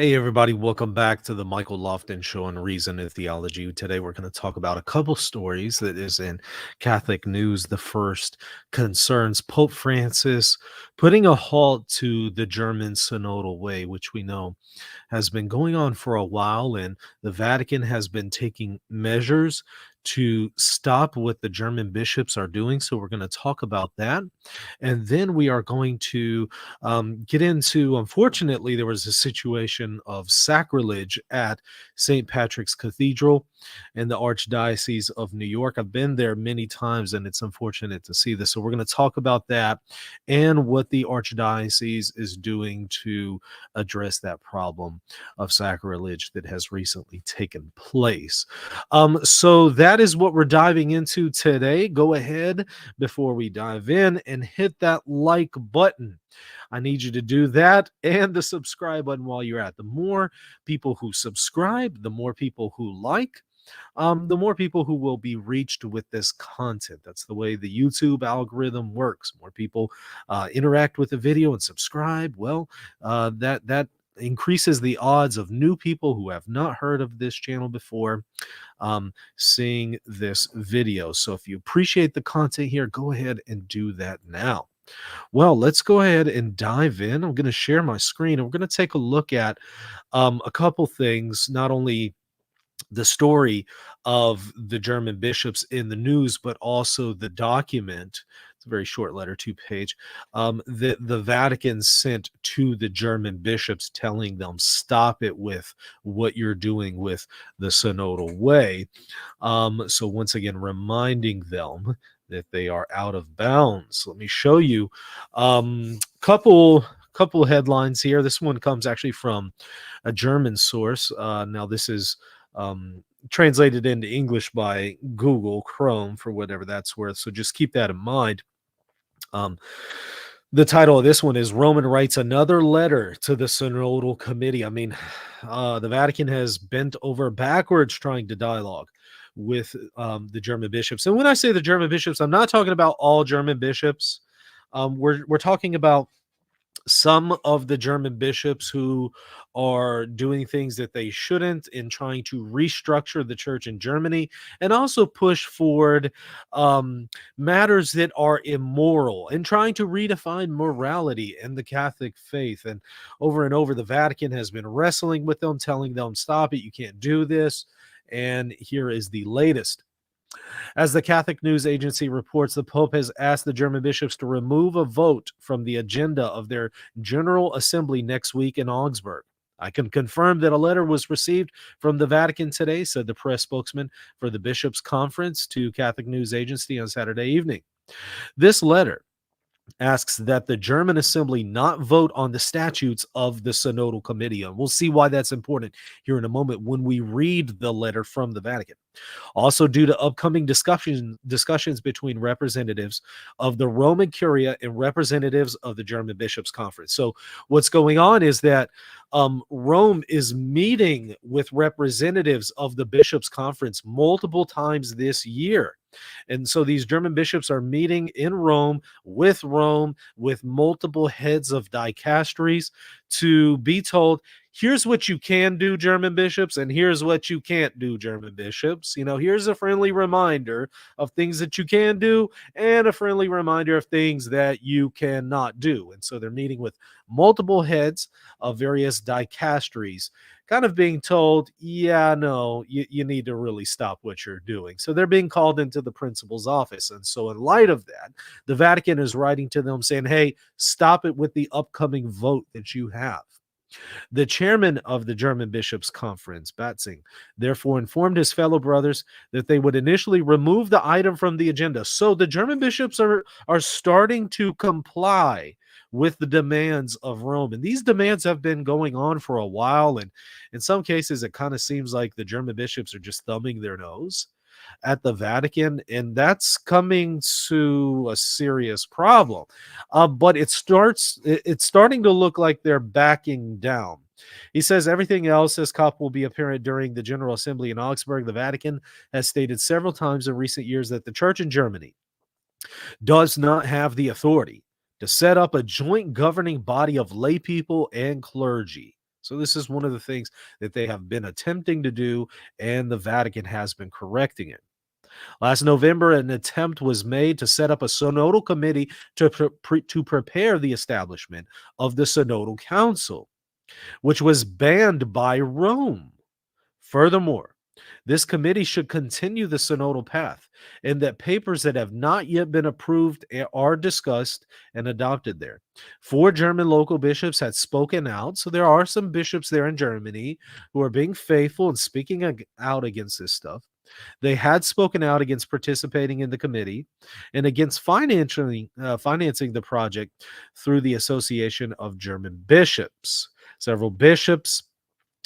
Hey, everybody, welcome back to the Michael Lofton Show on Reason and Theology. Today, we're going to talk about a couple stories that is in Catholic news. The first concerns Pope Francis putting a halt to the German Synodal Way, which we know has been going on for a while, and the Vatican has been taking measures to stop what the German bishops are doing. So, we're going to talk about that. And then we are going to get into, unfortunately, there was a situation of sacrilege at St. Patrick's Cathedral in the Archdiocese of New York. I've been there many times, and it's unfortunate to see this. So, we're going to talk about that and what the Archdiocese is doing to address that problem of sacrilege that has recently taken place. So that is what we're diving into today. Go ahead before we dive in and hit that like button. I need you to do that and the subscribe button while you're at. The more people who subscribe, the more people who like, the more people who will be reached with this content. That's the way the YouTube algorithm works. More people interact with the video and subscribe. Well, that increases the odds of new people who have not heard of this channel before seeing this video. So if you appreciate the content here, go ahead and do that now. Well, let's go ahead and dive in. I'm going to share my screen and we're going to take a look at a couple things, not only the story of the German bishops in the news, but also the document. It's a very short letter, 2-page, that the Vatican sent to the German bishops telling them, stop it with what you're doing with the Synodal Way. So once again, reminding them that they are out of bounds. Let me show you couple headlines here. This one comes actually from a German source. Now this is translated into English by Google Chrome for whatever that's worth. So just keep that in mind. The title of this one is Roman writes another letter to the Synodal Committee. I mean, the Vatican has bent over backwards trying to dialogue with the German bishops. And when I say the German bishops, I'm not talking about all German bishops. We're talking about some of the German bishops who are doing things that they shouldn't in trying to restructure the church in Germany and also push forward matters that are immoral and trying to redefine morality in the Catholic faith. And over, the Vatican has been wrestling with them, telling them, stop it, you can't do this. And here is the latest. As the Catholic News Agency reports, the Pope has asked the German bishops to remove a vote from the agenda of their General Assembly next week in Augsburg. I can confirm that a letter was received from the Vatican today, said the press spokesman for the Bishops' Conference to Catholic News Agency on Saturday evening. This letter asks that the German Assembly not vote on the statutes of the Synodal Committee. And we'll see why that's important here in a moment when we read the letter from the Vatican. Also, due to upcoming discussions between representatives of the Roman Curia and representatives of the German Bishops' Conference. So what's going on is that Rome is meeting with representatives of the Bishops' Conference multiple times this year. And so these German bishops are meeting in Rome with multiple heads of dicasteries to be told, here's what you can do, German bishops, and here's what you can't do, German bishops. You know, here's a friendly reminder of things that you can do and a friendly reminder of things that you cannot do. And so they're meeting with multiple heads of various dicasteries, kind of being told, yeah, no, you need to really stop what you're doing. So they're being called into the principal's office. And so in light of that, the Vatican is writing to them saying, hey, stop it with the upcoming vote that you have. The chairman of the German Bishops' Conference, Batzing, therefore informed his fellow brothers that they would initially remove the item from the agenda. So the German bishops are starting to comply with the demands of Rome. And these demands have been going on for a while. And in some cases, it kind of seems like the German bishops are just thumbing their nose at the Vatican, and that's coming to a serious problem. But it's starting to look like they're backing down. He says everything else, as COP, will be apparent during the General Assembly in Augsburg. The Vatican has stated several times in recent years that the church in Germany does not have the authority to set up a joint governing body of lay people and clergy. So this is one of the things that they have been attempting to do, and the Vatican has been correcting it. Last November, an attempt was made to set up a synodal committee to prepare the establishment of the Synodal Council, which was banned by Rome. Furthermore, this committee should continue the synodal path, and that papers that have not yet been approved are discussed and adopted there. 4 German local bishops had spoken out, so there are some bishops there in Germany who are being faithful and speaking out against this stuff. They had spoken out against participating in the committee and against financing the project through the Association of German Bishops. Several bishops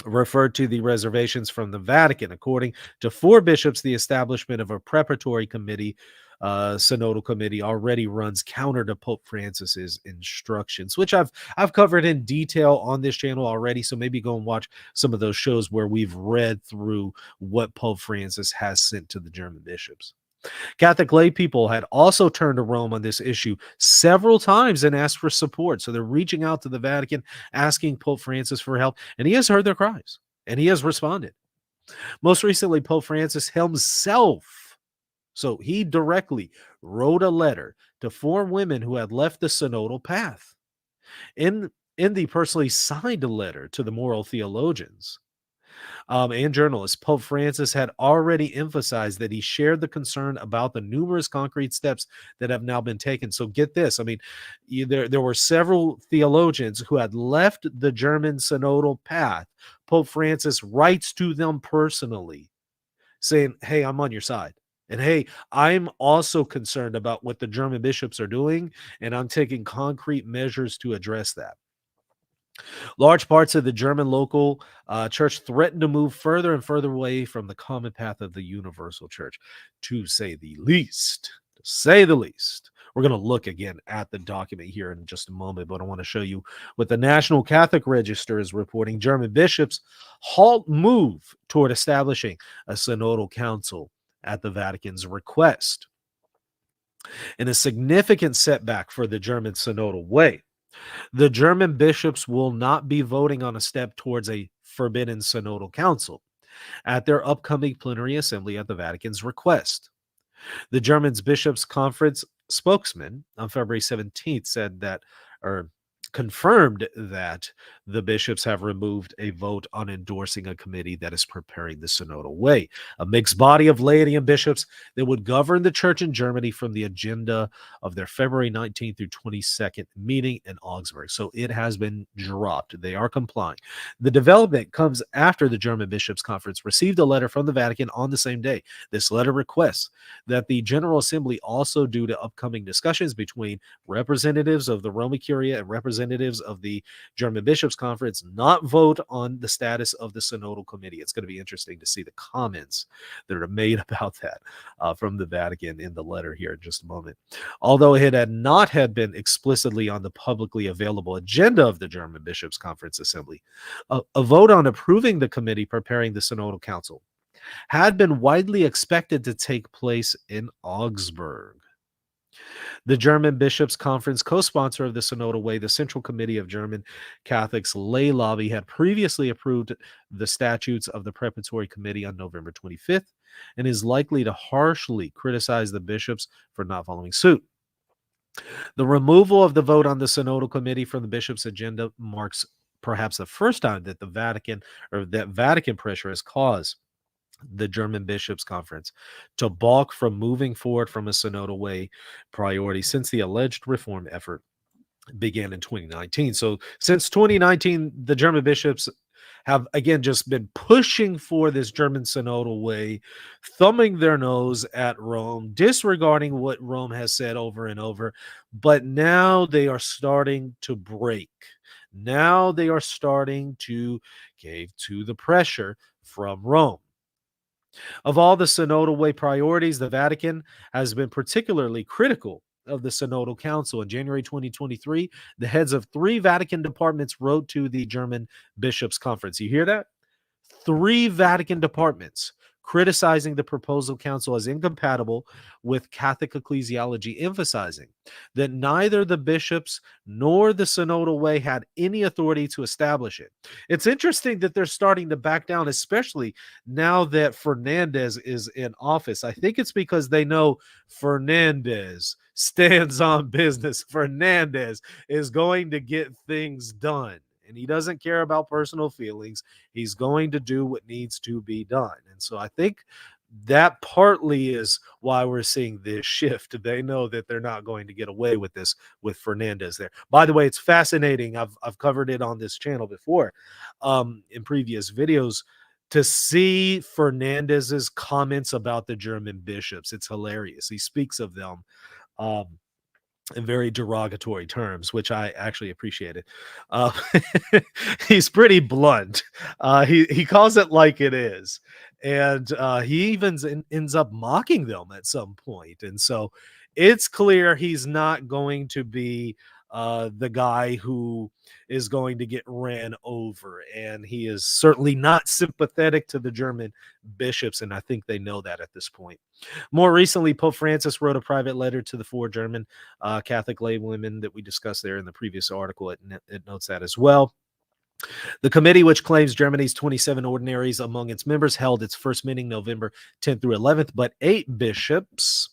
referred to the reservations from the Vatican. According to 4 bishops, the establishment of a preparatory committee, synodal committee, already runs counter to Pope Francis's instructions, which I've covered in detail on this channel already. So maybe go and watch some of those shows where we've read through what Pope Francis has sent to the German bishops. Catholic lay people had also turned to Rome on this issue several times and asked for support. So they're reaching out to the Vatican, asking Pope Francis for help, and he has heard their cries and he has responded. Most recently, Pope Francis himself, so he directly wrote a letter to 4 women who had left the synodal path. In the personally signed letter to the moral theologians, and journalists, Pope Francis had already emphasized that he shared the concern about the numerous concrete steps that have now been taken. So get this. I mean, there were several theologians who had left the German synodal path. Pope Francis writes to them personally saying, hey, I'm on your side. And hey, I'm also concerned about what the German bishops are doing, and I'm taking concrete measures to address that. Large parts of the German local church threatened to move further and further away from the common path of the universal church, to say the least. To say the least. We're going to look again at the document here in just a moment, but I want to show you what the National Catholic Register is reporting. German bishops halt move toward establishing a synodal council at the Vatican's request. In a significant setback for the German Synodal Way, the German bishops will not be voting on a step towards a forbidden synodal council at their upcoming plenary assembly at the Vatican's request. The German Bishops' Conference spokesman on February 17th said that, or confirmed that, the bishops have removed a vote on endorsing a committee that is preparing the Synodal Way, a mixed body of laity and bishops that would govern the church in Germany, from the agenda of their February 19th through 22nd meeting in Augsburg. So it has been dropped. They are complying. The development comes after the German Bishops' Conference received a letter from the Vatican on the same day. This letter requests that the General Assembly, also due to upcoming discussions between representatives of the Roman Curia and representatives of the German Bishops' Conference, not vote on the status of the Synodal Committee. It's going to be interesting to see the comments that are made about that from the Vatican in the letter here in just a moment. Although it had not been explicitly on the publicly available agenda of the German Bishops' Conference Assembly, a vote on approving the committee preparing the Synodal Council had been widely expected to take place in Augsburg. The German Bishops' Conference, co-sponsor of the Synodal Way, the Central Committee of German Catholics' lay lobby, had previously approved the statutes of the preparatory committee on November 25th and is likely to harshly criticize the bishops for not following suit. The removal of the vote on the Synodal Committee from the bishops' agenda marks perhaps the first time that the Vatican, or that Vatican pressure, has caused the German Bishops' Conference to balk from moving forward from a Synodal Way priority since the alleged reform effort began in 2019. So since 2019, the German bishops have again just been pushing for this German Synodal Way, thumbing their nose at Rome, disregarding what Rome has said over and over. But now they are starting to break. Now they are starting to cave to the pressure from Rome. Of all the Synodal Way priorities, the Vatican has been particularly critical of the Synodal Council. In January 2023, the heads of 3 Vatican departments wrote to the German Bishops' Conference. You hear that? 3 Vatican departments criticizing the proposal council as incompatible with Catholic ecclesiology, emphasizing that neither the bishops nor the Synodal Way had any authority to establish it. It's interesting that they're starting to back down, especially now that Fernandez is in office. I think it's because they know Fernandez stands on business. Fernandez is going to get things done, and he doesn't care about personal feelings. He's going to do what needs to be done. And so I think that partly is why we're seeing this shift. They know that they're not going to get away with this with Fernandez there. By the way, it's fascinating. I've covered it on this channel before, in previous videos, to see Fernandez's comments about the German bishops. It's hilarious. He speaks of them um, in very derogatory terms, which I actually appreciated. Uh, he's pretty blunt. He calls it like it is, and he even ends up mocking them at some point. And so it's clear he's not going to be the guy who is going to get ran over, and he is certainly not sympathetic to the German bishops, and I think they know that at this point. More recently, Pope Francis wrote a private letter to the 4 German Catholic laywomen that we discussed there in the previous article. It notes that as well. The committee, which claims Germany's 27 ordinaries among its members, held its first meeting November 10th through 11th, but 8 bishops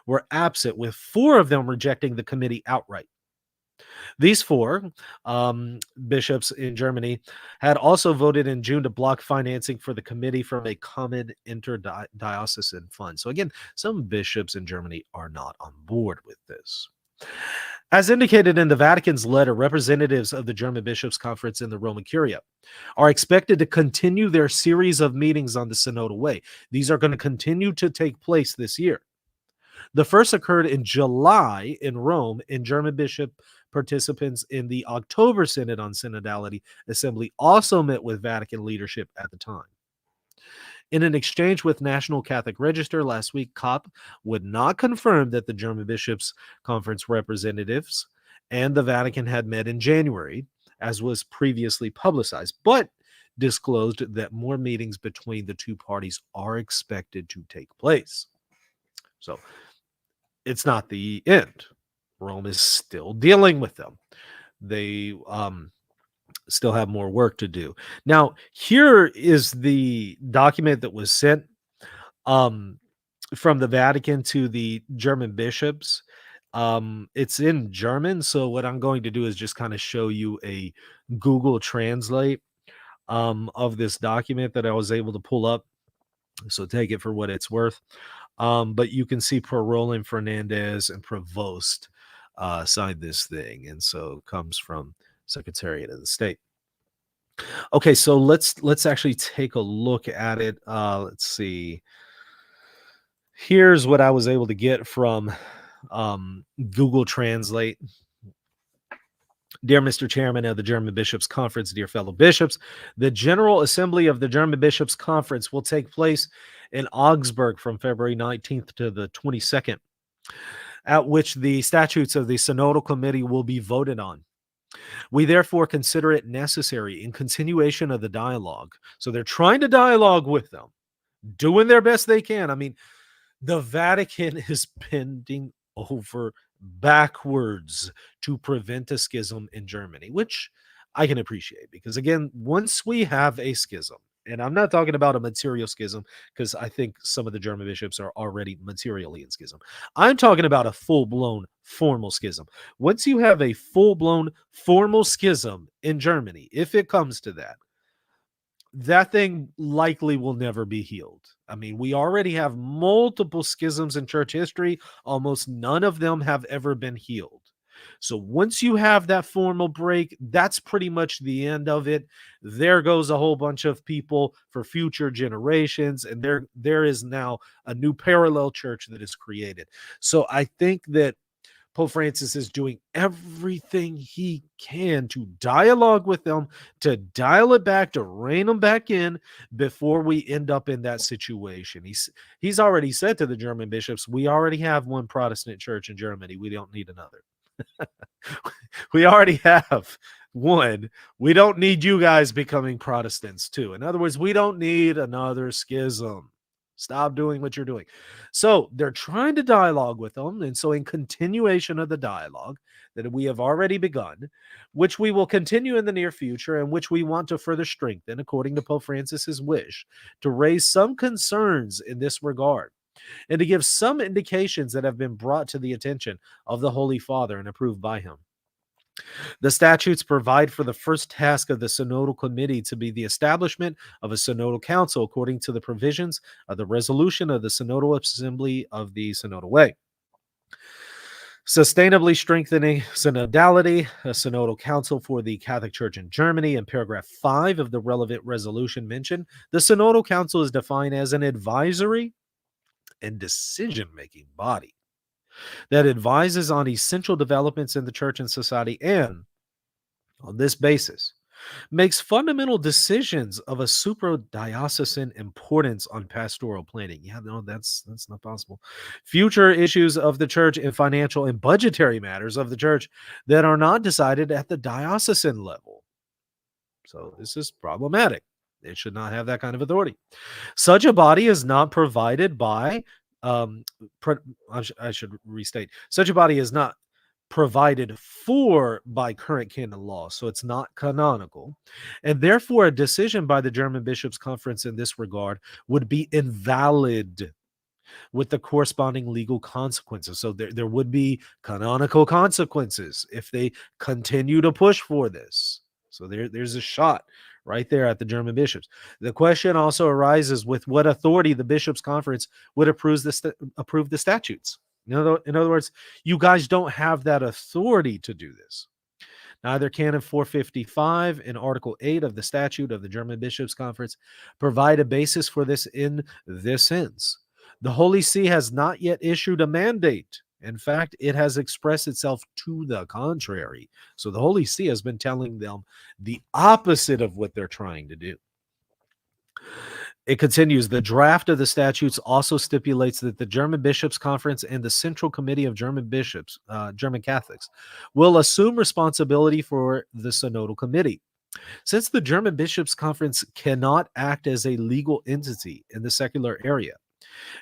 were absent, with 4 of them rejecting the committee outright. These 4 bishops in Germany had also voted in June to block financing for the committee from a common interdiocesan fund. So again, some bishops in Germany are not on board with this. As indicated in the Vatican's letter, representatives of the German Bishops' Conference in the Roman Curia are expected to continue their series of meetings on the Synodal Way. These are going to continue to take place this year. The first occurred in July in Rome, and German bishop participants in the October Synod on Synodality Assembly also met with Vatican leadership at the time. In an exchange with National Catholic Register last week, COP would not confirm that the German Bishops' Conference representatives and the Vatican had met in January, as was previously publicized, but disclosed that more meetings between the 2 parties are expected to take place. So it's not the end. Rome is still dealing with them. They still have more work to do. Now, here is the document that was sent from the Vatican to the German bishops. It's in German, so what I'm going to do is just kind of show you a Google Translate of this document that I was able to pull up. So take it for what it's worth. But you can see Parolin, Fernandez, and Provost signed this thing, and so it comes from Secretariat of the State. Okay, so let's actually take a look at it. Let's see. Here's what I was able to get from Google Translate. Dear Mr. Chairman of the German Bishops' Conference, dear fellow bishops, the General Assembly of the German Bishops' Conference will take place in Augsburg from February 19th to the 22nd, at which the statutes of the Synodal Committee will be voted on. We therefore consider it necessary, in continuation of the dialogue. So they're trying to dialogue with them, doing their best they can. I mean, the Vatican is bending over backwards to prevent a schism in Germany, which I can appreciate, because again, once we have a schism, and I'm not talking about a material schism, because I think some of the German bishops are already materially in schism. I'm talking about a full-blown formal schism. Once you have a full-blown formal schism in Germany, if it comes to that, that thing likely will never be healed. I mean, we already have multiple schisms in church history. Almost none of them have ever been healed. So once you have that formal break, that's pretty much the end of it. There goes a whole bunch of people for future generations, and there is now a new parallel church that is created. So I think that Pope Francis is doing everything he can to dialogue with them, to dial it back, to rein them back in before we end up in that situation. He's already said to the German bishops, we already have one Protestant church in Germany. We don't need another. We already have one. We don't need you guys becoming Protestants too. In other words, we don't need another schism. Stop doing what you're doing. So they're trying to dialogue with them. And so, in continuation of the dialogue that we have already begun, which we will continue in the near future and which we want to further strengthen, according to Pope Francis's wish, to raise some concerns in this regard and to give some indications that have been brought to the attention of the Holy Father and approved by him. The statutes provide for the first task of the Synodal Committee to be the establishment of a Synodal Council according to the provisions of the resolution of the Synodal Assembly of the Synodal Way. Sustainably strengthening synodality, a synodal council for the Catholic Church in Germany. In paragraph 5 of the relevant resolution mentioned, the synodal council is defined as an advisory and decision-making body that advises on essential developments in the church and society, and on this basis makes fundamental decisions of a supradiocesan importance on pastoral planning. Yeah, no, that's not possible. Future issues of the church and financial and budgetary matters of the church that are not decided at the diocesan level. So this is problematic. It should not have that kind of authority. Such a body is not provided by, I should restate, such a body is not provided for by current canon law, so it's not canonical, and therefore a decision by the German Bishops' Conference in this regard would be invalid with the corresponding legal consequences. So there would be canonical consequences if they continue to push for this. So there's a shot right there at the German bishops. The question also arises with what authority the Bishops' Conference would approve the statutes. In other words, you guys don't have that authority to do this. Neither Canon 455 and Article 8 of the Statute of the German Bishops' Conference provide a basis for this in this sense. The Holy See has not yet issued a mandate. In fact, it has expressed itself to the contrary. So the Holy See has been telling them the opposite of what they're trying to do. It continues, the draft of the statutes also stipulates that the German Bishops' Conference and the Central Committee of German Bishops, German Catholics, will assume responsibility for the Synodal Committee. Since the German Bishops' Conference cannot act as a legal entity in the secular area,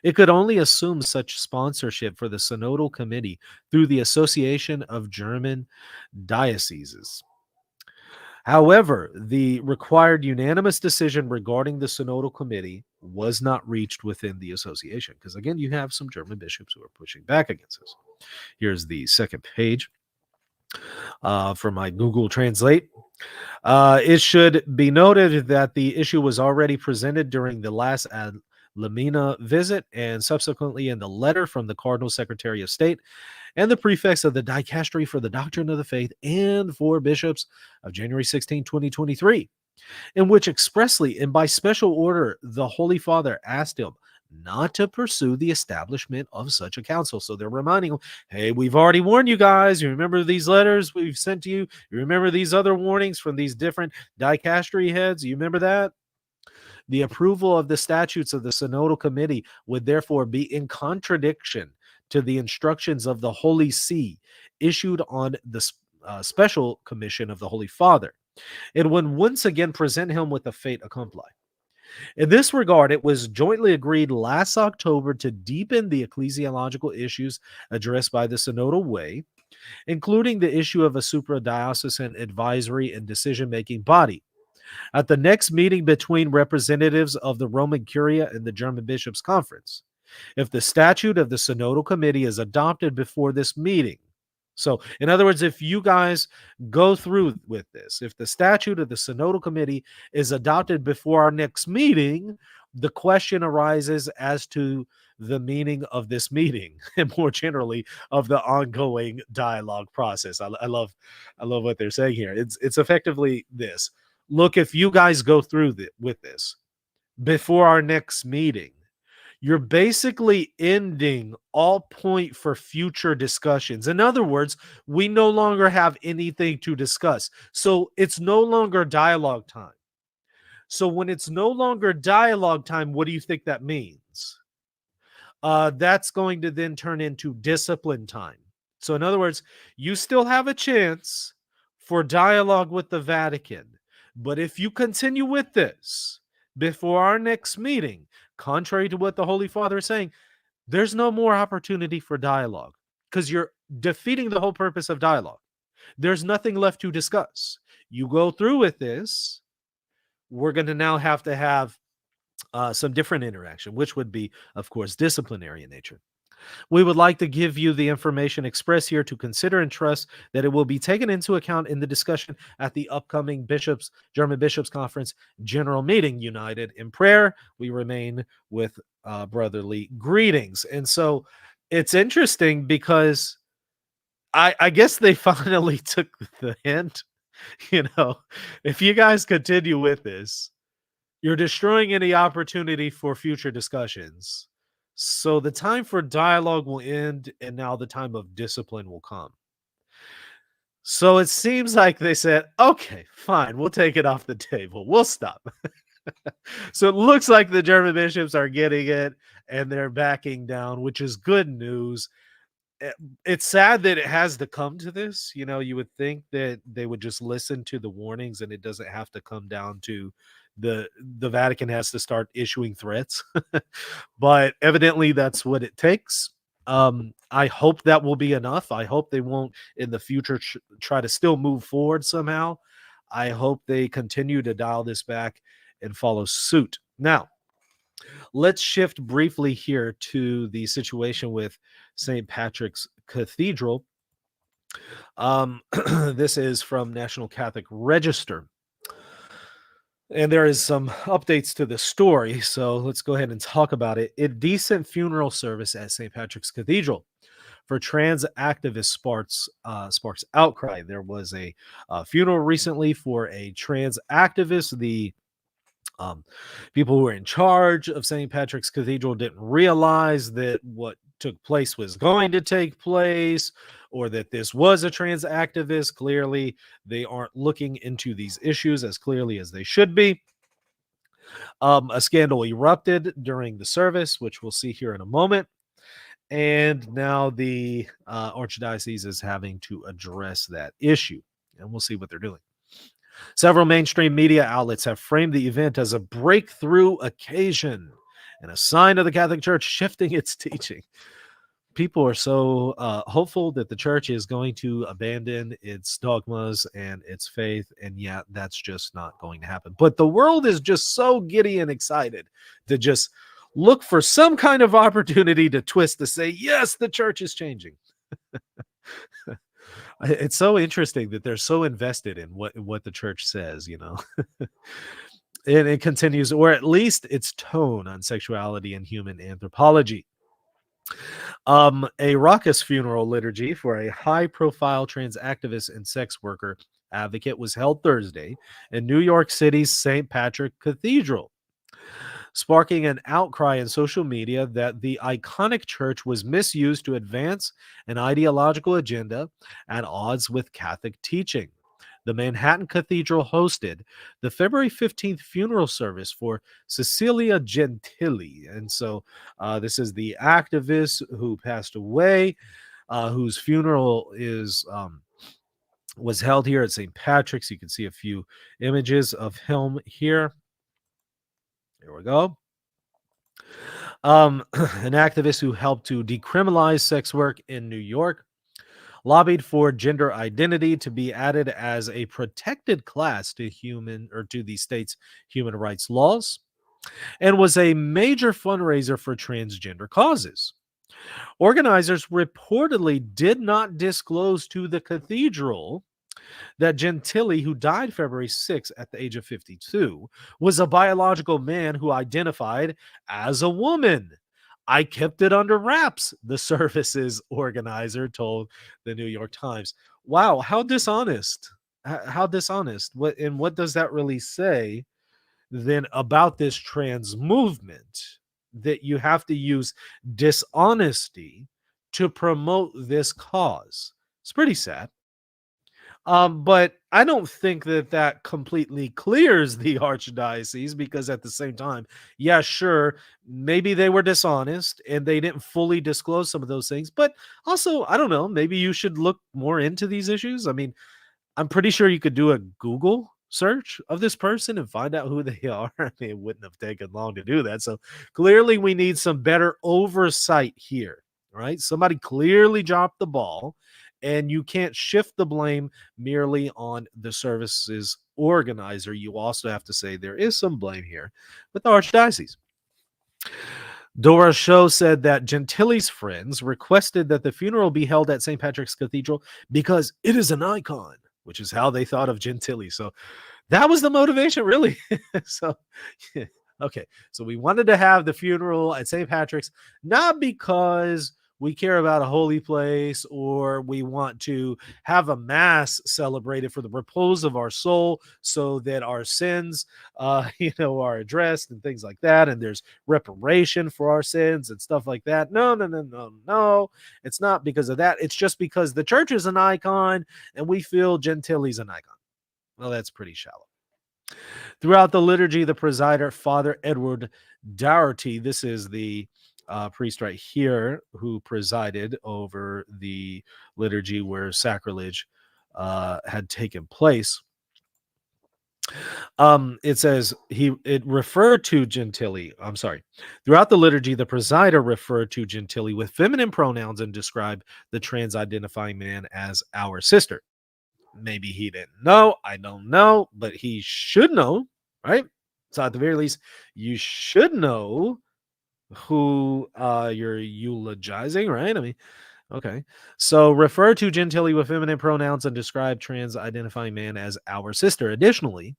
it could only assume such sponsorship for the Synodal Committee through the Association of German Dioceses. However, the required unanimous decision regarding the Synodal Committee was not reached within the association, because again, you have some German bishops who are pushing back against this. Here's the second page from my Google Translate. It should be noted that the issue was already presented during the last ad limina visit and subsequently in the letter from the Cardinal Secretary of State and the prefects of the Dicastery for the Doctrine of the Faith and for bishops of January 16, 2023, in which expressly and by special order, the Holy Father asked him not to pursue the establishment of such a council. So they're reminding him, hey, we've already warned you guys. You remember these letters we've sent to you? You remember these other warnings from these different dicastery heads? You remember that? The approval of the statutes of the Synodal Committee would therefore be in contradiction to the instructions of the Holy See issued on the special commission of the Holy Father. It would once again present him with a fait accompli. In this regard, it was jointly agreed last October to deepen the ecclesiological issues addressed by the Synodal Way, including the issue of a supradiocesan advisory and decision-making body. At the next meeting between representatives of the Roman Curia and the German Bishops' Conference, if the statute of the Synodal Committee is adopted before this meeting. So, in other words, if you guys go through with this, if the statute of the Synodal Committee is adopted before our next meeting, the question arises as to the meaning of this meeting and more generally of the ongoing dialogue process. I love what they're saying here. It's effectively this. Look, if you guys go through with this before our next meeting, you're basically ending all point for future discussions. In other words, we no longer have anything to discuss. So it's no longer dialogue time. So when it's no longer dialogue time, what do you think that means? That's going to then turn into discipline time. So in other words, you still have a chance for dialogue with the Vatican. But if you continue with this before our next meeting, contrary to what the Holy Father is saying, there's no more opportunity for dialogue because you're defeating the whole purpose of dialogue. There's nothing left to discuss. You go through with this, we're going to now have to have some different interaction, which would be, of course, disciplinary in nature. We would like to give you the information expressed here to consider and trust that it will be taken into account in the discussion at the upcoming German Bishops Conference General Meeting. United in prayer, we remain with brotherly greetings. And so it's interesting because I guess they finally took the hint. If you guys continue with this, you're destroying any opportunity for future discussions. So the time for dialogue will end, and now the time of discipline will come. So it seems like they said, okay, fine, we'll take it off the table. We'll stop. So it looks like the German bishops are getting it, and they're backing down, which is good news. It's sad that it has to come to this. You would think that they would just listen to the warnings and it doesn't have to come down to the Vatican has to start issuing threats. But evidently that's what it takes. I hope that will be enough. I hope they won't in the future try to still move forward somehow. I hope they continue to dial this back and follow suit. Now, let's shift briefly here to the situation with St. Patrick's Cathedral. This is from National Catholic Register. And there is some updates to the story, so let's go ahead and talk about it. A decent funeral service at St. Patrick's Cathedral for trans activist sparks outcry. There was a funeral recently for a trans activist. The people who were in charge of St. Patrick's Cathedral didn't realize that what took place was going to take place, or that this was a trans activist. Clearly, they aren't looking into these issues as clearly as they should be. A scandal erupted during the service, which we'll see here in a moment. And now the Archdiocese is having to address that issue, and we'll see what they're doing. Several mainstream media outlets have framed the event as a breakthrough occasion and a sign of the Catholic Church shifting its teaching. People are so hopeful that the church is going to abandon its dogmas and its faith, and yet that's just not going to happen. But the world is just so giddy and excited to just look for some kind of opportunity to twist to say, yes, the church is changing. It's so interesting that they're so invested in what the church says, And it continues, or at least its tone on sexuality and human anthropology. A raucous funeral liturgy for a high-profile trans activist and sex worker advocate was held Thursday in New York City's St. Patrick Cathedral, sparking an outcry in social media that the iconic church was misused to advance an ideological agenda at odds with Catholic teaching. The Manhattan Cathedral hosted the February 15th funeral service for Cecilia Gentili. And so this is the activist who passed away, whose funeral was held here at St. Patrick's. You can see a few images of him here. Here we go. An activist who helped to decriminalize sex work in New York lobbied for gender identity to be added as a protected class to the state's human rights laws, and was a major fundraiser for transgender causes. Organizers reportedly did not disclose to the cathedral that Gentili, who died February 6th at the age of 52, was a biological man who identified as a woman. I kept it under wraps, the service's organizer told the New York Times. Wow, how dishonest. How dishonest. What does that really say then about this trans movement, that you have to use dishonesty to promote this cause? It's pretty sad. But I don't think that completely clears the archdiocese, because at the same time, yeah, sure, maybe they were dishonest and they didn't fully disclose some of those things. But also, I don't know, maybe you should look more into these issues. I mean, I'm pretty sure you could do a Google search of this person and find out who they are? I mean, it wouldn't have taken long to do that. So clearly, we need some better oversight here, right? Somebody clearly dropped the ball, and you can't shift the blame merely on the service's organizer. You also have to say there is some blame here with the archdiocese. Dora Show said that Gentili's friends requested that the funeral be held at St. Patrick's Cathedral because it is an icon, which is how they thought of Gentili. So that was the motivation, really. So, yeah, okay. So we wanted to have the funeral at St. Patrick's, not because we care about a holy place or we want to have a mass celebrated for the repose of our soul so that our sins, are addressed and things like that. And there's reparation for our sins and stuff like that. No, no, no, no, no. It's not because of that. It's just because the church is an icon and we feel Gentili's an icon. Well, that's pretty shallow. Throughout the liturgy, the presider, Father Edward Dougherty, this is the priest right here who presided over the liturgy where sacrilege had taken place. It says it referred to Gentili. I'm sorry. Throughout the liturgy, the presider referred to Gentili with feminine pronouns and described the trans-identifying man as our sister. Maybe he didn't know. I don't know, but he should know, right? So at the very least, you should know who you're eulogizing, right? I mean, okay. So refer to Gentili with feminine pronouns and describe trans-identifying man as our sister. Additionally,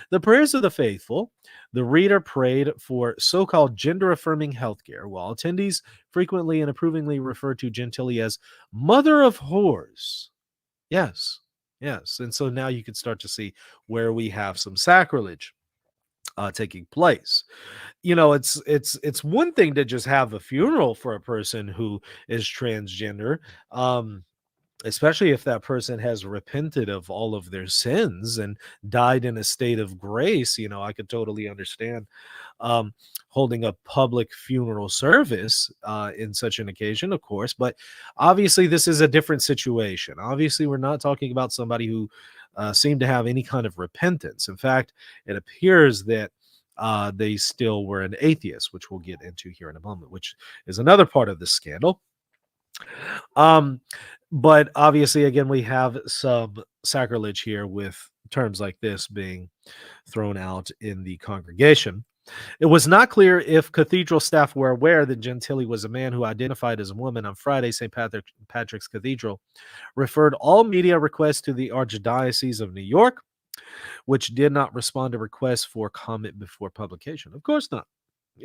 the prayers of the faithful, the reader prayed for so-called gender-affirming healthcare, while attendees frequently and approvingly refer to Gentili as mother of whores. Yes. Yes. And so now you can start to see where we have some sacrilege taking place. It's one thing to just have a funeral for a person who is transgender, especially if that person has repented of all of their sins and died in a state of grace. I could totally understand holding a public funeral service in such an occasion, of course. But obviously, this is a different situation. Obviously, we're not talking about somebody who seemed to have any kind of repentance. In fact, it appears that they still were an atheist, which we'll get into here in a moment, which is another part of the scandal. But obviously, again, we have some sacrilege here with terms like this being thrown out in the congregation. It was not clear if cathedral staff were aware that Gentili was a man who identified as a woman. On Friday, St. Patrick's Cathedral referred all media requests to the Archdiocese of New York, which did not respond to requests for comment before publication. Of course not.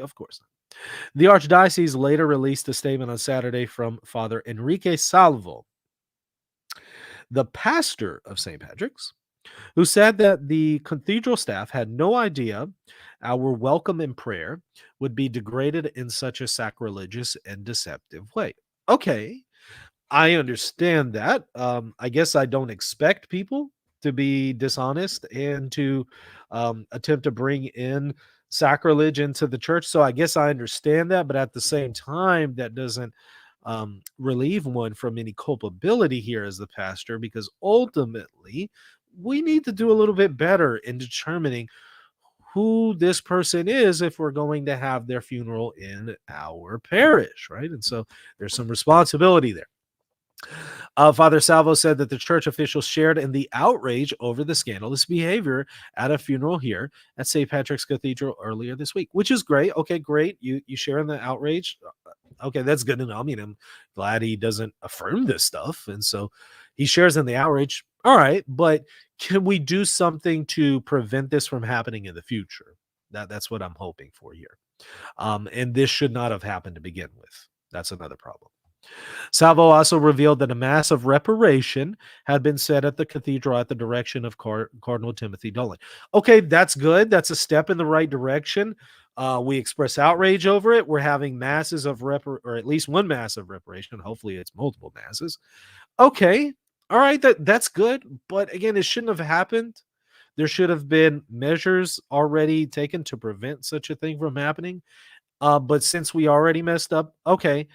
Of course not. The Archdiocese later released a statement on Saturday from Father Enrique Salvo, the pastor of St. Patrick's, who said that the cathedral staff had no idea our welcome and prayer would be degraded in such a sacrilegious and deceptive way. Okay, I understand that. I guess I don't expect people to be dishonest and to attempt to bring in sacrilege into the church. So I guess I understand that. But at the same time, that doesn't relieve one from any culpability here as the pastor, because ultimately we need to do a little bit better in determining who this person is if we're going to have their funeral in our parish, right? And so there's some responsibility there. Father Salvo said that the church officials shared in the outrage over the scandalous behavior at a funeral here at St. Patrick's Cathedral earlier this week, which is great. Okay, great. You share in the outrage. Okay, that's good to know. I mean, I'm glad he doesn't affirm this stuff. And so he shares in the outrage. All right, but can we do something to prevent this from happening in the future? That's what I'm hoping for here. And this should not have happened to begin with. That's another problem. Salvo also revealed that a mass of reparation had been said at the cathedral at the direction of Cardinal Timothy Dolan. Okay, that's good. That's a step in the right direction. We express outrage over it. We're having masses of or at least one mass of reparation. Hopefully it's multiple masses. Okay, all right, that's good. But again, it shouldn't have happened. There should have been measures already taken to prevent such a thing from happening. But since we already messed up, okay,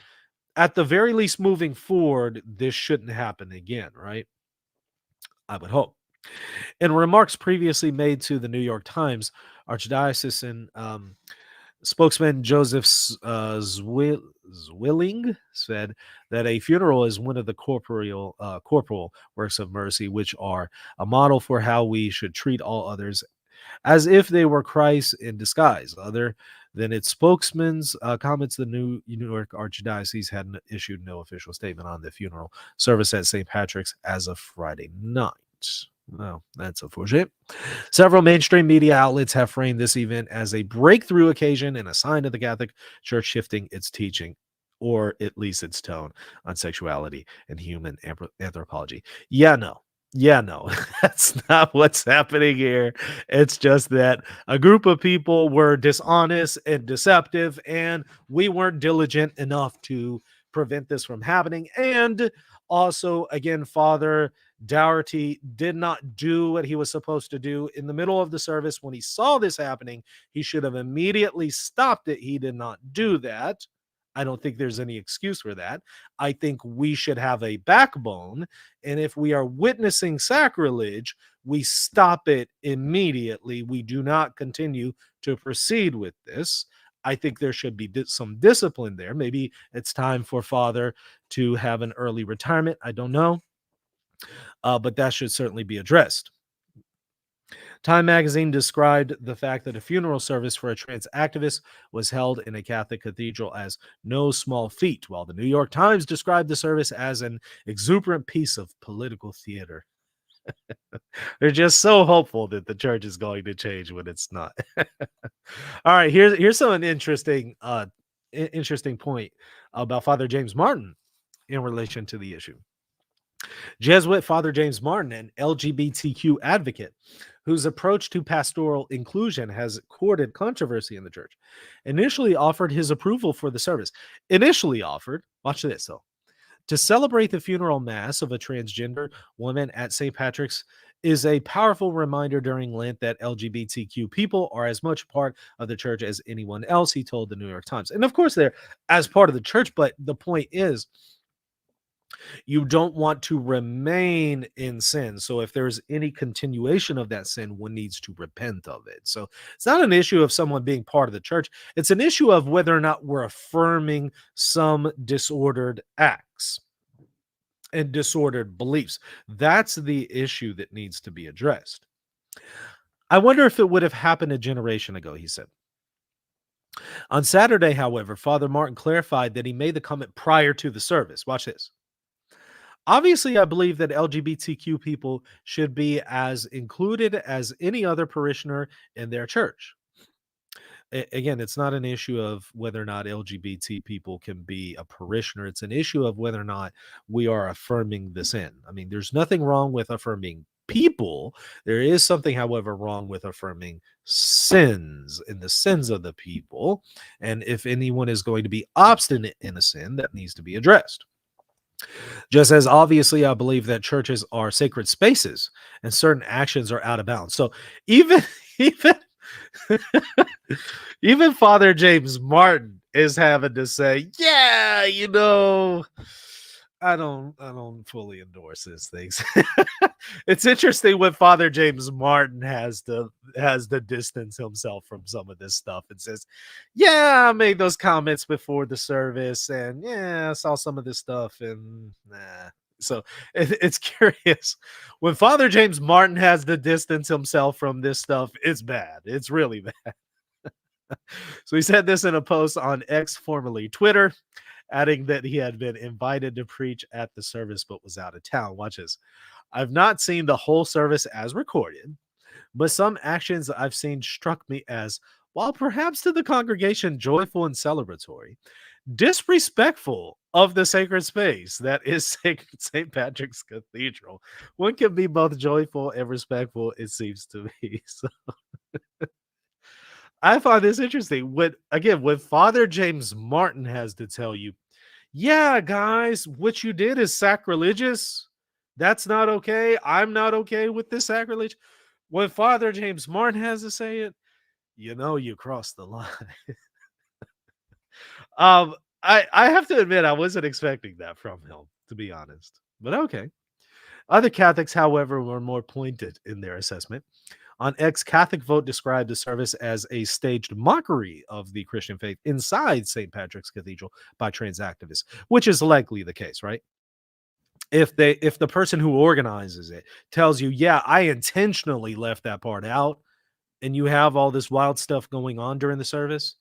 at the very least, moving forward, this shouldn't happen again, right? I would hope. In remarks previously made to the New York Times, Archdiocesan spokesman Joseph Zwilling said that a funeral is one of the corporal works of mercy, which are a model for how we should treat all others as if they were Christ in disguise. Other than its spokesman's comments, the New York Archdiocese had issued no official statement on the funeral service at St. Patrick's as of Friday night. Well, that's unfortunate. Several mainstream media outlets have framed this event as a breakthrough occasion and a sign of the Catholic Church shifting its teaching, or at least its tone, on sexuality and human anthropology. Yeah, no. Yeah, no, that's not what's happening here. It's just that a group of people were dishonest and deceptive, and we weren't diligent enough to prevent this from happening. And also, again, Father Dougherty did not do what he was supposed to do in the middle of the service. When he saw this happening, he should have immediately stopped it. He did not do that. I don't think there's any excuse for that. I think we should have a backbone. And if we are witnessing sacrilege, we stop it immediately. We do not continue to proceed with this. I think there should be some discipline there. Maybe it's time for Father to have an early retirement. I don't know. But that should certainly be addressed. Time magazine described the fact that a funeral service for a trans activist was held in a Catholic cathedral as no small feat, while the New York Times described the service as an exuberant piece of political theater. They're just so hopeful that the church is going to change when it's not. All right, here's some interesting point about Father James Martin in relation to the issue. Jesuit Father James Martin, an LGBTQ advocate whose approach to pastoral inclusion has courted controversy in the church, initially offered his approval for the service. Initially offered, watch this though, to celebrate the funeral mass of a transgender woman at St. Patrick's is a powerful reminder during Lent that LGBTQ people are as much part of the church as anyone else, he told the New York Times. And of course, they're as part of the church, but the point is, you don't want to remain in sin. So if there's any continuation of that sin, one needs to repent of it. So it's not an issue of someone being part of the church. It's an issue of whether or not we're affirming some disordered acts and disordered beliefs. That's the issue that needs to be addressed. I wonder if it would have happened a generation ago, he said. On Saturday, however, Father Martin clarified that he made the comment prior to the service. Watch this. Obviously, I believe that LGBTQ people should be as included as any other parishioner in their church. Again, it's not an issue of whether or not LGBT people can be a parishioner. It's an issue of whether or not we are affirming the sin. I mean, there's nothing wrong with affirming people. There is something, however, wrong with affirming sins and the sins of the people. And if anyone is going to be obstinate in a sin, that needs to be addressed. Just as obviously, I believe that churches are sacred spaces and certain actions are out of bounds. So even even even Father James Martin is having to say, yeah, I don't fully endorse these things. It's interesting when Father James Martin has to distance himself from some of this stuff and says, "Yeah, I made those comments before the service, and yeah, I saw some of this stuff, and nah." So it's curious when Father James Martin has to distance himself from this stuff. It's bad. It's really bad. So he said this in a post on X, formerly Twitter, adding that he had been invited to preach at the service but was out of town. Watch this. I've not seen the whole service as recorded, but some actions I've seen struck me as, while perhaps to the congregation joyful and celebratory, disrespectful of the sacred space that is St. Patrick's Cathedral. One can be both joyful and respectful, it seems to me. So I find this interesting. When Father James Martin has to tell you, yeah, guys, what you did is sacrilegious. That's not okay. I'm not okay with this sacrilege. When Father James Martin has to say it, you crossed the line. I have to admit, I wasn't expecting that from him, to be honest. But okay. Other Catholics, however, were more pointed in their assessment. On X, Catholic Vote described the service as a staged mockery of the Christian faith inside St. Patrick's Cathedral by trans activists, which is likely the case, right? If the person who organizes it tells you, yeah, I intentionally left that part out, and you have all this wild stuff going on during the service,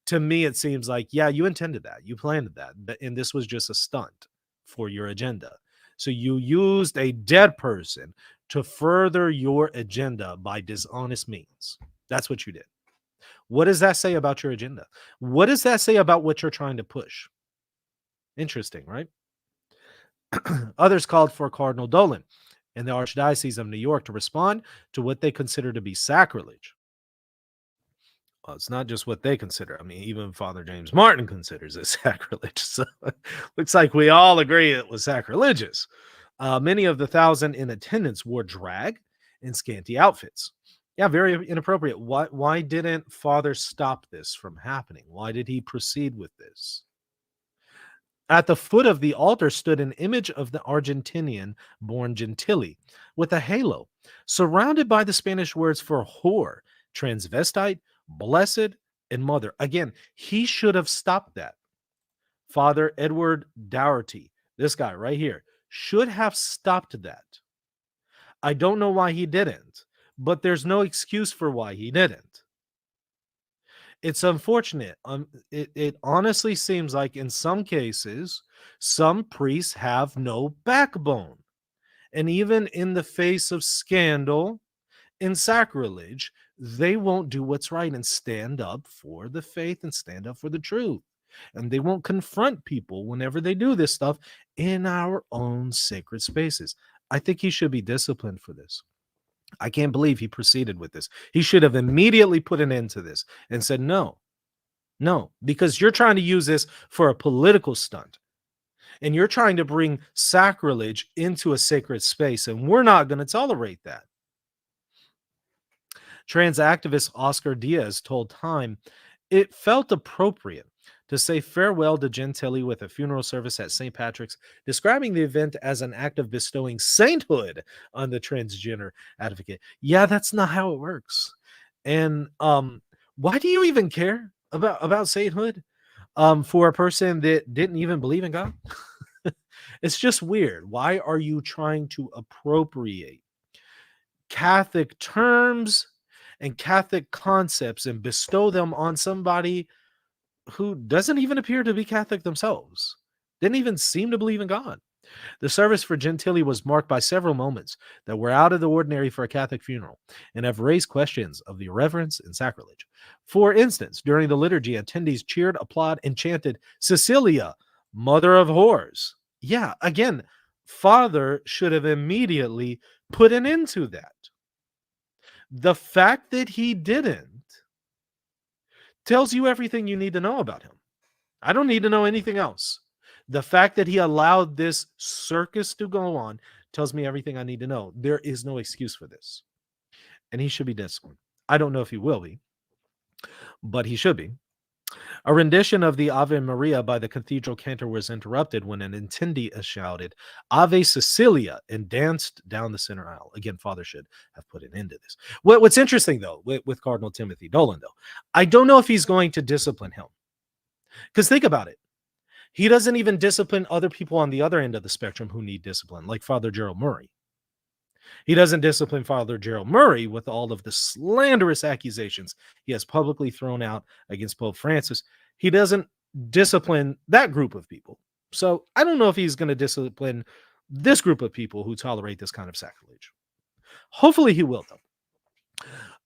to me it seems like, yeah, you intended that, you planned that, and this was just a stunt for your agenda. So you used a dead person to further your agenda by dishonest means. That's what you did. What does that say about your agenda? What does that say about what you're trying to push? Interesting, right? Others called for Cardinal Dolan in the Archdiocese of New York to respond to what they consider to be sacrilege. Well, it's not just what they consider. I mean, even Father James Martin considers it sacrilege. So looks like we all agree it was sacrilegious. Many of the 1,000 in attendance wore drag and scanty outfits. Yeah, very inappropriate. Why didn't Father stop this from happening? Why did he proceed with this? At the foot of the altar stood an image of the Argentinian born Gentili with a halo, surrounded by the Spanish words for whore, transvestite, blessed, and mother. Again, he should have stopped that. Father Edward Dougherty, this guy right here, should have stopped that. I don't know why he didn't, but there's no excuse for why he didn't. It's unfortunate. It honestly seems like in some cases, some priests have no backbone. And even in the face of scandal and sacrilege, they won't do what's right and stand up for the faith and stand up for the truth. And they won't confront people whenever they do this stuff in our own sacred spaces. I think he should be disciplined for this. I can't believe he proceeded with this. He should have immediately put an end to this and said, no, because you're trying to use this for a political stunt and you're trying to bring sacrilege into a sacred space, and we're not going to tolerate that. Trans activist Oscar Diaz told Time it felt appropriate to say farewell to Gentili with a funeral service at St. Patrick's, describing the event as an act of bestowing sainthood on the transgender advocate. Yeah, that's not how it works. And why do you even care about sainthood for a person that didn't even believe in God? It's just weird. Why are you trying to appropriate Catholic terms and Catholic concepts and bestow them on somebody who doesn't even appear to be Catholic themselves, didn't even seem to believe in God? The service for Gentili was marked by several moments that were out of the ordinary for a Catholic funeral and have raised questions of the irreverence and sacrilege. For instance, during the liturgy, attendees cheered, applauded, and chanted, Cecilia, mother of whores. Yeah, again, Father should have immediately put an end to that. The fact that he didn't tells you everything you need to know about him. I don't need to know anything else. The fact that he allowed this circus to go on tells me everything I need to know. There is no excuse for this. And he should be disciplined. I don't know if he will be, but he should be. A rendition of the Ave Maria by the cathedral cantor was interrupted when an attendee shouted, Ave Cecilia, and danced down the center aisle. Again, Father should have put an end to this. What's interesting, though, with Cardinal Timothy Dolan, though, I don't know if he's going to discipline him. Because think about it. He doesn't even discipline other people on the other end of the spectrum who need discipline, like Father Gerald Murray. He doesn't discipline Father Gerald Murray with all of the slanderous accusations he has publicly thrown out against Pope Francis. He doesn't discipline that group of people. So I don't know if he's going to discipline this group of people who tolerate this kind of sacrilege. Hopefully he will, though.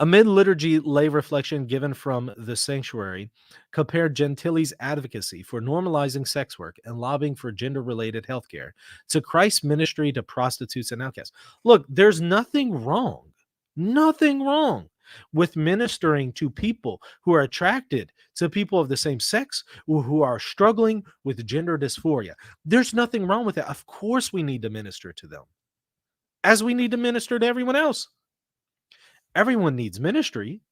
Amid liturgy lay reflection given from the sanctuary compared Gentili's advocacy for normalizing sex work and lobbying for gender-related health care to Christ's ministry to prostitutes and outcasts. Look, there's nothing wrong with ministering to people who are attracted to people of the same sex or who are struggling with gender dysphoria. There's nothing wrong with that. Of course we need to minister to them, as we need to minister to everyone else. Everyone needs ministry.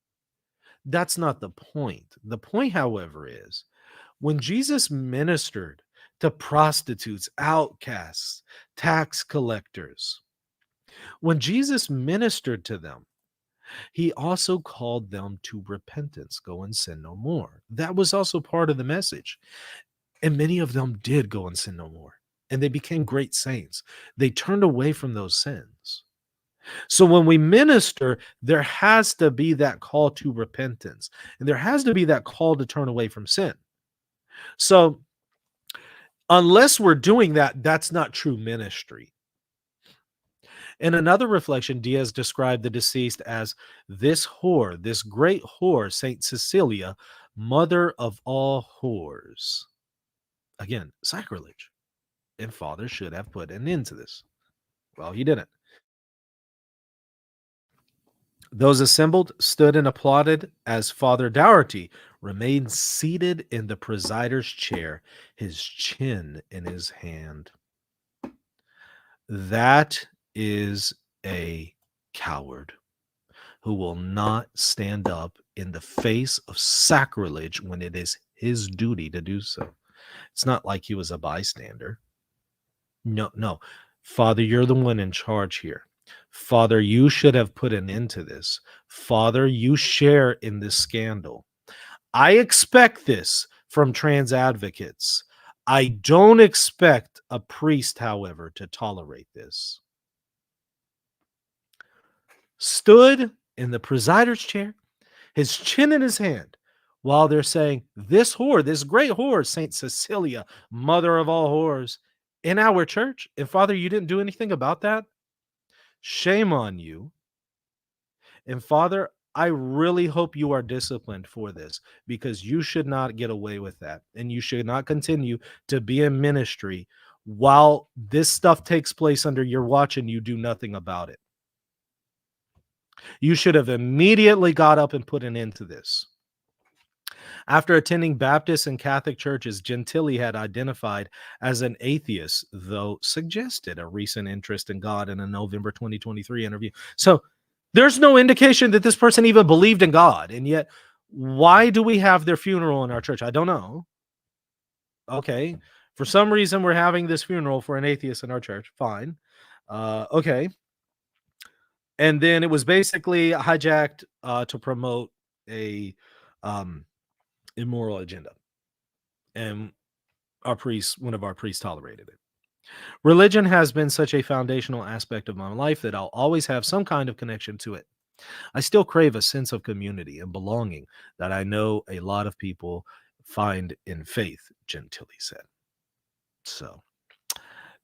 That's not the point. The point, however, is when Jesus ministered to prostitutes, outcasts, tax collectors, When Jesus ministered to them, he also called them to repentance. Go and sin no more. That was also part of the message. And many of them did go and sin no more. And they became great saints. They turned away from those sins. So when we minister, there has to be that call to repentance. And there has to be that call to turn away from sin. So unless we're doing that, that's not true ministry. In another reflection, Diaz described the deceased as this whore, this great whore, Saint Cecilia, mother of all whores. Again, sacrilege. And Father should have put an end to this. Well, he didn't. Those assembled stood and applauded as Father Dougherty remained seated in the presider's chair, his chin in his hand. That is a coward who will not stand up in the face of sacrilege when it is his duty to do so. It's not like he was a bystander. No. Father, you're the one in charge here. Father, you should have put an end to this. Father, you share in this scandal. I expect this from trans advocates. I don't expect a priest, however, to tolerate this. Stood in the presider's chair, his chin in his hand, while they're saying, this whore, this great whore, Saint Cecilia, mother of all whores, in our church. And Father, you didn't do anything about that? Shame on you. And Father, I really hope you are disciplined for this, because you should not get away with that. And you should not continue to be in ministry while this stuff takes place under your watch and you do nothing about it. You should have immediately got up and put an end to this. After attending Baptist and Catholic churches, Gentili had identified as an atheist, though suggested a recent interest in God in a November 2023 interview. So there's no indication that this person even believed in God. And yet, why do we have their funeral in our church? I don't know. Okay. For some reason, we're having this funeral for an atheist in our church. Fine. Okay. And then it was basically hijacked to promote a immoral agenda. And one of our priests tolerated it. Religion has been such a foundational aspect of my life that I'll always have some kind of connection to it. I still crave a sense of community and belonging that I know a lot of people find in faith, Gentili said. So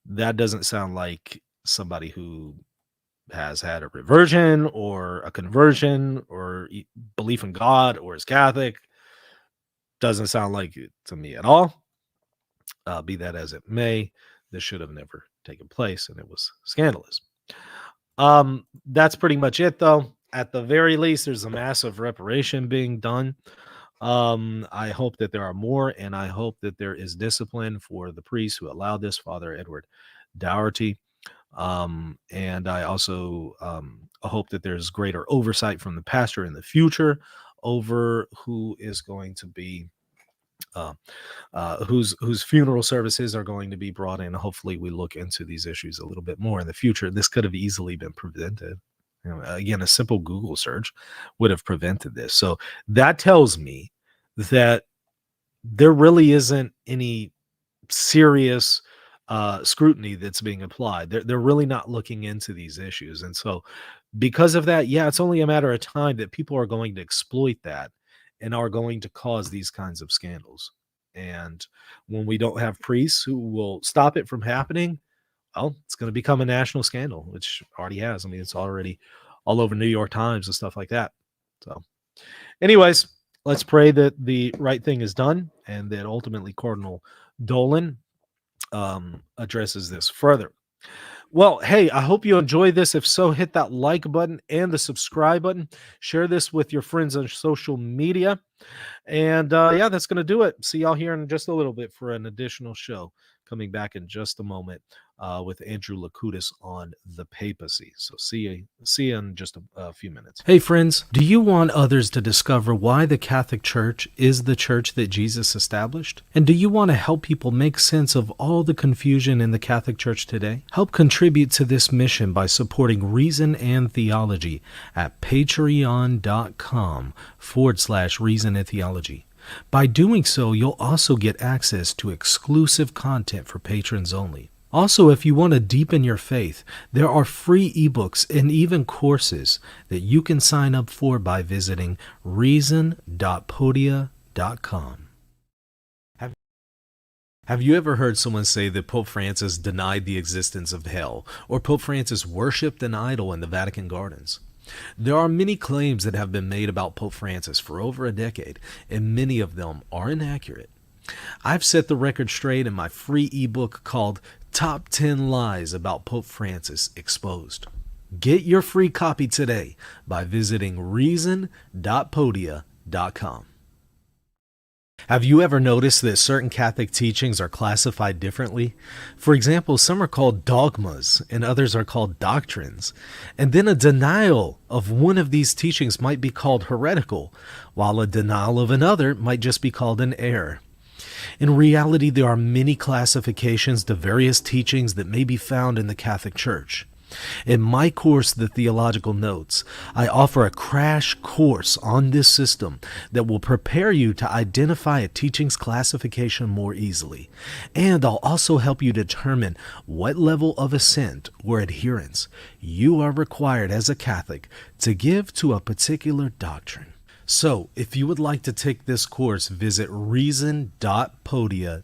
that doesn't sound like somebody who has had a reversion or a conversion or belief in God or is Catholic. Doesn't sound like it to me at all. Be that as it may, this should have never taken place, and it was scandalous. That's pretty much it, though. At the very least, there's a massive reparation being done. I hope that there are more, and I hope that there is discipline for the priest who allowed this, Father Edward Dougherty. And I also hope that there's greater oversight from the pastor in the future over who is going to be whose funeral services are going to be brought in. Hopefully we look into these issues a little bit more in the future. This could have easily been prevented. Again, a simple Google search would have prevented this. So that tells me that there really isn't any serious scrutiny that's being applied. They're really not looking into these issues. And so because of that, yeah, it's only a matter of time that people are going to exploit that and are going to cause these kinds of scandals. And when we don't have priests who will stop it from happening, well, it's going to become a national scandal, which already has. I mean, it's already all over New York Times and stuff like that. So anyways, let's pray that the right thing is done and that ultimately Cardinal Dolan addresses this further. Well, hey, I hope you enjoyed this. If so, hit that like button and the subscribe button. Share this with your friends on social media. And yeah, that's going to do it. See y'all here in just a little bit for an additional show coming back in just a moment with Andrew Lakutis on the papacy. So see you in just a few minutes. Hey friends, do you want others to discover why the Catholic Church is the church that Jesus established? And do you want to help people make sense of all the confusion in the Catholic Church today? Help contribute to this mission by supporting Reason and Theology at patreon.com/Reason and Theology. By doing so, you'll also get access to exclusive content for patrons only. Also, if you want to deepen your faith, there are free ebooks and even courses that you can sign up for by visiting reason.podia.com. Have you ever heard someone say that Pope Francis denied the existence of hell, or Pope Francis worshipped an idol in the Vatican gardens? There are many claims that have been made about Pope Francis for over a decade, and many of them are inaccurate. I've set the record straight in my free ebook called Top 10 Lies About Pope Francis Exposed. Get your free copy today by visiting reason.podia.com. Have you ever noticed that certain Catholic teachings are classified differently? For example, some are called dogmas and others are called doctrines. And then a denial of one of these teachings might be called heretical, while a denial of another might just be called an error. In reality, there are many classifications to various teachings that may be found in the Catholic Church. In my course, The Theological Notes, I offer a crash course on this system that will prepare you to identify a teaching's classification more easily. And I'll also help you determine what level of assent or adherence you are required as a Catholic to give to a particular doctrine. So, if you would like to take this course, visit reason.podia.com.